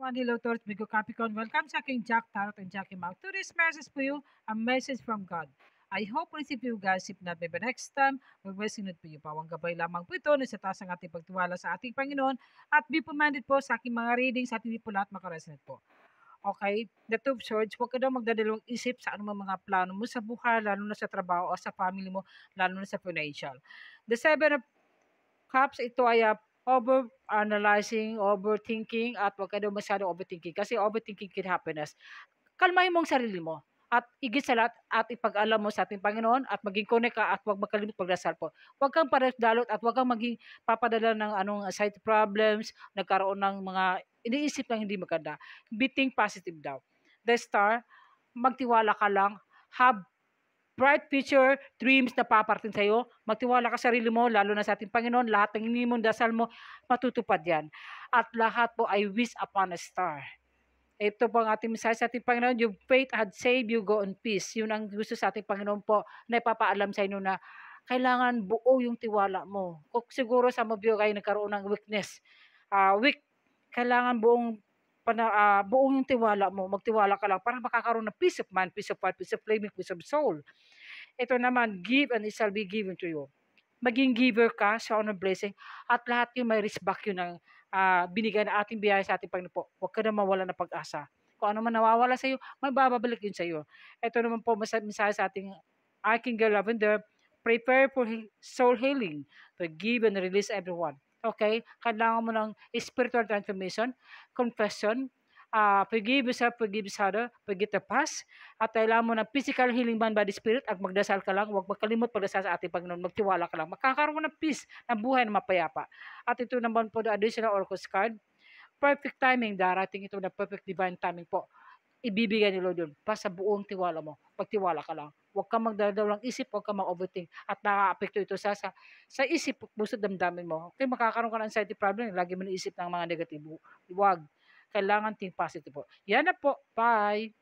One hello Taurus, Bigo Capricorn. Welcome sa aking Jack Tarot and Jackie Mouth. Today's message for you, a message from God. I hope receive you guys. If not, maybe next time, we will sinunod po yung pawang gabay lamang po ito na sa taas ang ating pagtiwala sa ating Panginoon at be reminded po sa aking mga readings at hindi po lahat makaresonate po. Okay? The two of swords, huwag ka daw magdadalawang isip sa anumang mga plano mo sa buhay, lalo na sa trabaho o sa family mo, lalo na sa financial. The seven of cups, ito ay over-analyzing, overthinking, at huwag ka daw masyadong overthinking kasi overthinking can happiness. Kalmahin mo ang sarili mo at higit sa lahat at ipag-alam mo sa ating Panginoon at maging connect ka at huwag makalimut pagdasal po. Huwag kang paradalot at huwag kang maging papadala ng side problems, nagkaroon ng mga iniisip ng hindi maganda. Be think positive daw. The star, magtiwala ka lang, have bright future, dreams na paparating sa'yo, magtiwala ka sa sarili mo, lalo na sa ating Panginoon, lahat ng hindi mong dasal mo, matutupad yan. At lahat po ay wish upon a star. Ito po ang ating mensahe sa ating Panginoon, yung faith had saved you, go in peace. Yun ang gusto sa ating Panginoon po, na ipapaalam sa inyo na kailangan buo yung tiwala mo. Kung siguro sa mabyo kayo nagkaroon ng weakness, kailangan buong yung tiwala mo, magtiwala ka lang para makakaroon ng peace of mind, peace of heart, peace of living, peace of soul. Ito naman, give and it shall be given to you. Maging giver ka sa honor blessing at lahat yung may risk back yun ng binigay na ating biyaya sa ating Panginoon po. Huwag ka na mawala ng pag-asa. Kung ano man nawawala sa iyo, may babalik yun sa iyo. Ito naman po mensahe sa ating Archangel Lavender, prepare for soul healing to give and release everyone. Okay? Kailangan mo ng spiritual transformation, confession, forgive yourself, forgive each other, forget the past, at kailangan mo ng physical healing man body spirit at magdasal ka lang, huwag magkalimot pagdasal sa ating Panginoon, magtiwala ka lang, magkakaroon ng peace, ng buhay na mapayapa. At ito naman po the additional Oracles card, perfect timing, darating ito na perfect divine timing po. Ibibigay ni Lord yun, pa sa buong tiwala mo, pagtiwala ka lang. Huwag kang magdadawlang isip, huwag kang mag-overthink, at nakaka-apekto ito sa isip, puso, damdamin mo. Okay, makakaroon ka ng anxiety problem, lagi mo naisip ng mga negatibo. Huwag. Kailangan think positive po. Yan na po. Bye!